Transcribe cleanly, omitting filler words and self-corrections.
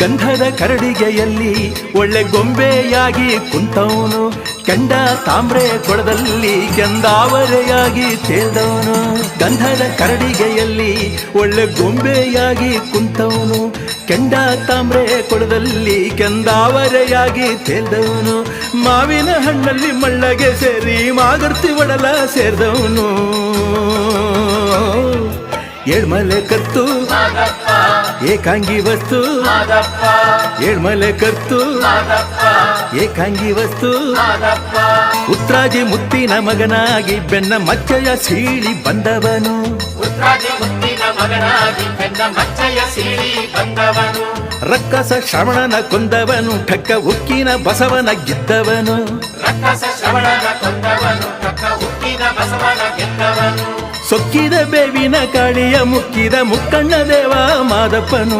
ಗಂಧದ ಕರಡಿಗೆಯಲ್ಲಿ ಒಳ್ಳೆ ಗೊಂಬೆಯಾಗಿ ಕುಂತವನು, ಕೆಂಡ ತಾಮ್ರೆ ಕೊಳದಲ್ಲಿ ಕೆಂದಾವರೆಯಾಗಿ ತೇಲ್ದವನು. ಗಂಧದ ಕರಡಿಗೆಯಲ್ಲಿ ಒಳ್ಳೆ ಗೊಂಬೆಯಾಗಿ ಕುಂತವನು, ಕೆಂಡ ತಾಮ್ರೆ ಕೊಳದಲ್ಲಿ ಕೆಂದಾವರೆಯಾಗಿ ತೇಲ್ದವನು. ಮಾವಿನ ಹಣ್ಣಲ್ಲಿ ಮಳ್ಳಗೆ ಸೇರಿ ಮಾಗರ್ತಿ ಒಡಲ ಸೇರಿದವನು. ಏಳ್ಮಲೆ ಕತ್ತು ಏಕಾಂಗಿ ವಸ್ತು, ಏಳ್ಮಲೆ ಕತ್ತು ಏಕಾಂಗಿ ವಸ್ತು. ಉತ್ರಾಜಿ ಮುತ್ತಿನ ಮಗನಾಗಿ ಬೆನ್ನ ಮಚ್ಚೆಯ ಸೀಳಿ ಬಂದವನು, ರಕ್ಕಸ ಶ್ರವಣನ ಕೊಂದವನು, ಠಕ್ಕ ಉಕ್ಕಿನ ಬಸವನ ಗೆದ್ದವನು. ಸೊಕ್ಕಿದ ಬೇವಿನ ಕಾಳಿಯ ಮುಕ್ಕಿದ ಮುಕ್ಕಣ್ಣ ದೇವ ಮಾದಪ್ಪನು.